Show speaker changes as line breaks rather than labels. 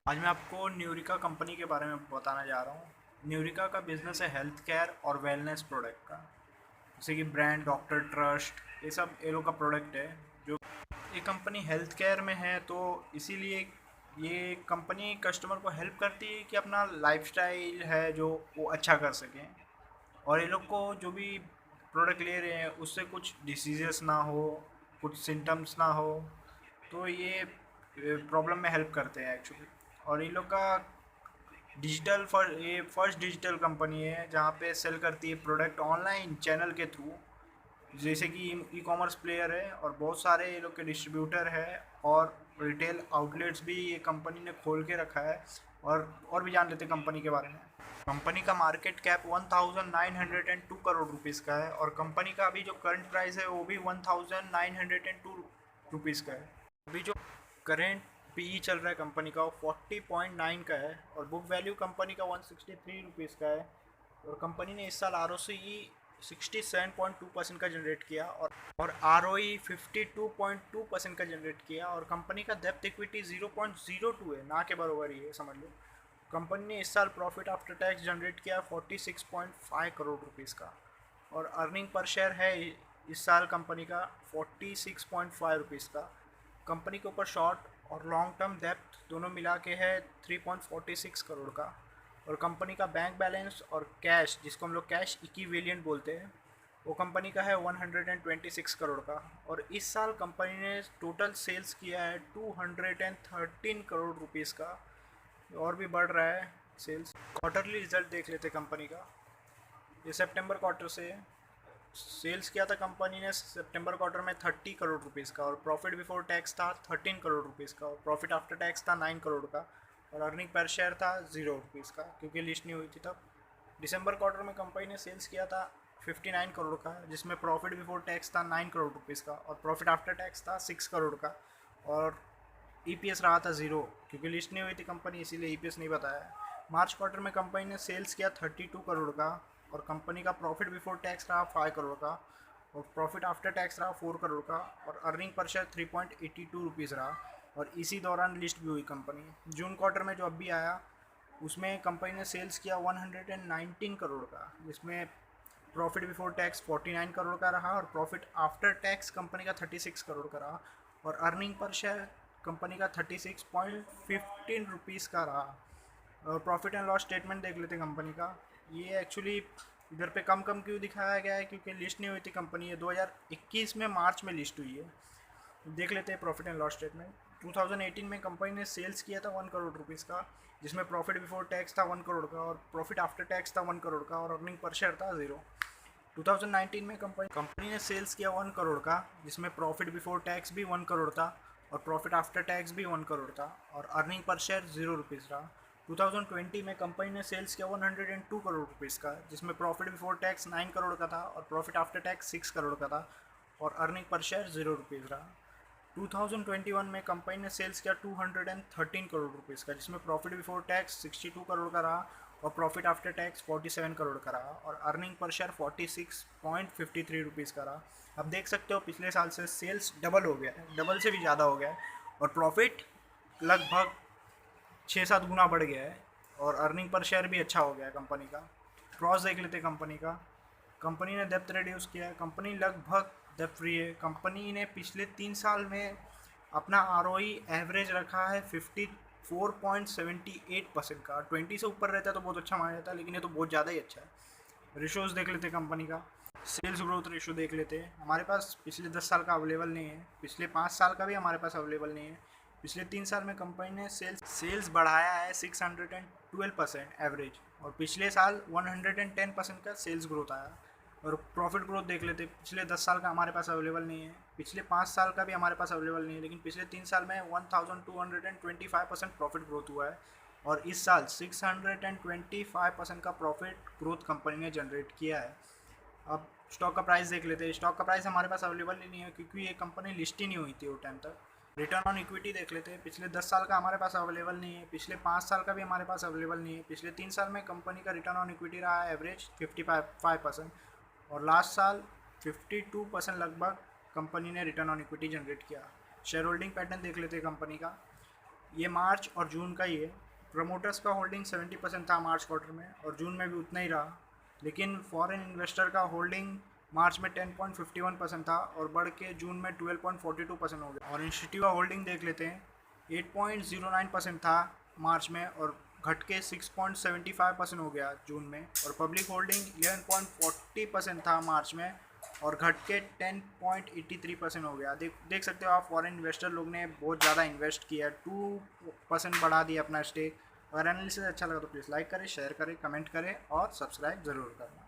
आज मैं आपको न्यूरिका कंपनी के बारे में बताना जा रहा हूँ। न्यूरिका का बिजनेस है हेल्थ केयर और वेलनेस प्रोडक्ट का। जैसे कि ब्रांड डॉक्टर ट्रस्ट, ये सब ये लोग का प्रोडक्ट है। जो ये कंपनी हेल्थ केयर में है, तो इसीलिए ये कंपनी कस्टमर को हेल्प करती है कि अपना लाइफस्टाइल है जो वो अच्छा कर सकें। और ये लोग को जो भी प्रोडक्ट ले रहे हैं उससे कुछ डिसीजेस ना हो, कुछ सिम्टम्स ना हो, तो ये प्रॉब्लम में हेल्प करते हैं एक्चुअली। और इन लोग का ये फर्स्ट डिजिटल कंपनी है जहाँ पे सेल करती है प्रोडक्ट ऑनलाइन चैनल के थ्रू। जैसे कि ई कॉमर्स प्लेयर है और बहुत सारे ये लोग के डिस्ट्रीब्यूटर है और रिटेल आउटलेट्स भी ये कंपनी ने खोल के रखा है। और भी जान लेते हैं कंपनी के बारे में। कंपनी का मार्केट कैप 1902 करोड़ रुपीज़ का है और कंपनी का अभी जो करंट प्राइस है वो भी 1902 रुपीज़ का है। अभी जो करेंट पीई चल रहा है कंपनी का वो 40.9 का है और बुक वैल्यू कंपनी का 163 रुपीज़ का है। और कंपनी ने इस साल आर ओ सी 67.2% का जनरेट किया और आर ओ ई 52.2% का जनरेट किया। और कंपनी का डेप्थ इक्विटी 0.02 है, ना के बराबर ही है, समझ लो। कंपनी ने इस साल प्रॉफिट आफ्टर टैक्स जनरेट किया 46.5 करोड़ रुपीज़ का। और अर्निंग पर शेयर है इस साल कंपनी का 46.5 रुपीज़ का। कंपनी के ऊपर शॉर्ट और लॉन्ग टर्म डेप्थ दोनों मिला के है 3.46 करोड़ का। और कंपनी का बैंक बैलेंस और कैश, जिसको हम लोग कैश इक्विवेलेंट बोलते हैं, वो कंपनी का है 126 करोड़ का। और इस साल कंपनी ने टोटल सेल्स किया है 213 करोड़ रुपीज़ का, और भी बढ़ रहा है सेल्स। क्वार्टरली रिजल्ट देख लेते कंपनी का। ये सितंबर क्वार्टर से सेल्स किया था कंपनी ने सितंबर क्वार्टर में 30 करोड़ रुपीज़ का और प्रॉफिट बिफोर टैक्स था 13 करोड़ रुपीज़ का और प्रॉफिट आफ्टर टैक्स था 9 करोड़ का। और अर्निंग पर शेयर था 0 रुपीज़ का, क्योंकि लिस्ट नहीं हुई थी तब। दिसंबर क्वार्टर में कंपनी ने सेल्स किया था 59 करोड़ का, जिसमें प्रॉफिट बिफोर टैक्स था 9 करोड़ रुपीज़ का और प्रॉफिट आफ्टर टैक्स था 6 करोड़ का। और ईपीएस रहा था 0, क्योंकि लिस्ट नहीं हुई थी कंपनी, इसीलिए ईपीएस नहीं बताया। मार्च क्वार्टर में कंपनी ने सेल्स किया 32 करोड़ का और कंपनी का प्रॉफिट बिफोर टैक्स रहा 5 करोड़ का और प्रॉफिट आफ्टर टैक्स रहा 4 करोड़ का और अर्निंग पर शेयर 3.82 रुपीज़ रहा। और इसी दौरान लिस्ट भी हुई कंपनी। जून क्वार्टर में जो अब भी आया उसमें कंपनी ने सेल्स किया 119 करोड़ का, जिसमें प्रॉफिट बिफोर टैक्स 49 करोड़ का रहा और प्रॉफिट आफ्टर टैक्स कंपनी का 36 करोड़ का रहा। और अर्निंग पर शेयर कंपनी का 36.15 रुपीज़ का रहा। और प्रॉफिट एंड लॉस स्टेटमेंट देख लेते हैं कंपनी का। ये एक्चुअली इधर पे कम कम क्यों दिखाया गया है, क्योंकि लिस्ट नहीं हुई थी कंपनी। ये 2021 में मार्च में लिस्ट हुई है। देख लेते हैं प्रॉफिट एंड लॉस स्टेटमेंट। 2018 में कंपनी ने सेल्स किया था 1 करोड़ रुपीज़ का, जिसमें प्रॉफिट बिफोर टैक्स था 1 करोड़ का और प्रॉफिट आफ्टर टैक्स था 1 करोड़ का और अर्निंग पर शेयर था 0। 2019 में कंपनी ने सेल्स किया 1 करोड़ का, जिसमें प्रॉफिट बिफोर टैक्स भी 1 करोड़ था और प्रॉफिट आफ्टर टैक्स भी 1 करोड़ था और अर्निंग पर शेयर 0 रुपीज़ रहा। 2020 में कंपनी ने सेल्स किया 102 करोड़ रुपीज़ का, जिसमें प्रॉफिट बिफोर टैक्स 9 करोड़ का था और प्रॉफिट आफ्टर टैक्स 6 करोड़ का था और अर्निंग पर शेयर 0 रुपीज़ रहा। 2021 में कंपनी ने सेल्स किया 213 करोड़ रुपीज़ का, जिसमें प्रॉफिट बिफोर टैक्स 62 करोड़ का रहा और प्रॉफिट आफ्टर टैक्स 47 करोड़ का रहा और अर्निंग पर शेयर 46.53 रुपीज़ का रहा। अब देख सकते हो पिछले साल से सेल्स डबल हो गया है, डबल से भी ज़्यादा हो गया है और प्रॉफिट लगभग 6-7 गुना बढ़ गया है और अर्निंग पर शेयर भी अच्छा हो गया है कंपनी का। क्रॉस देख लेते कंपनी का। कंपनी ने डेप्थ रिड्यूस किया है, कंपनी लगभग डेप्थ फ्री है। कंपनी ने पिछले 3 साल में अपना आर एवरेज रखा है 54.78% का। 20 से ऊपर रहता है तो बहुत अच्छा माना जाता है, लेकिन ये तो बहुत ज़्यादा ही अच्छा है। रेशोज़ देख लेते कंपनी का। सेल्स ग्रोथ रेशो देख लेते हैं। हमारे पास पिछले 10 साल का अवेलेबल नहीं है, पिछले 5 साल का भी हमारे पास अवेलेबल नहीं है। पिछले 3 साल में कंपनी ने सेल्स बढ़ाया है 612% एवरेज और पिछले साल 110% का सेल्स ग्रोथ आया। और प्रॉफिट ग्रोथ देख लेते हैं। पिछले 10 साल का हमारे पास अवेलेबल नहीं है, पिछले 5 साल का भी हमारे पास अवेलेबल नहीं है, लेकिन पिछले 3 साल में 1225% प्रॉफिट ग्रोथ हुआ है और इस साल 625% का प्रॉफिट ग्रोथ कंपनी ने जनरेट किया है। अब स्टॉक का प्राइस देख लेते हैं। स्टॉक का प्राइस हमारे पास अवेलेबल ही नहीं है, क्योंकि ये कंपनी लिस्ट ही नहीं हुई थी वो टाइम तक। रिटर्न ऑन इक्विटी देख लेते हैं। पिछले 10 साल का हमारे पास अवेलेबल नहीं है, पिछले 5 साल का भी हमारे पास अवेलेबल नहीं है। पिछले 3 साल में कंपनी का रिटर्न ऑन इक्विटी रहा है एवरेज 55% और लास्ट साल 52% लगभग कंपनी ने रिटर्न ऑन इक्विटी जनरेट किया। शेयर होल्डिंग पैटर्न देख लेते हैं कंपनी का। ये मार्च और जून का ही है। प्रमोटर्स का होल्डिंग 70% था मार्च क्वार्टर में और जून में भी उतना ही रहा, लेकिन फॉरेन इन्वेस्टर का होल्डिंग मार्च में 10.51% था और बढ़ के जून में 12.42% हो गया। और इंस्टीट्यूट का होल्डिंग देख लेते हैं, 8.09% था मार्च में और घट के 6.75% हो गया जून में। और पब्लिक होल्डिंग 11.40% था मार्च में और घट के 10.83% हो गया। देख सकते हो आप, फॉरेन इन्वेस्टर लोग ने बहुत ज़्यादा इन्वेस्ट किया, 2% बढ़ा दिया अपना स्टेक। अगर एनालिसिस अच्छा लगा तो प्लीज़ लाइक करें, शेयर करें, कमेंट करें और सब्सक्राइब ज़रूर करना।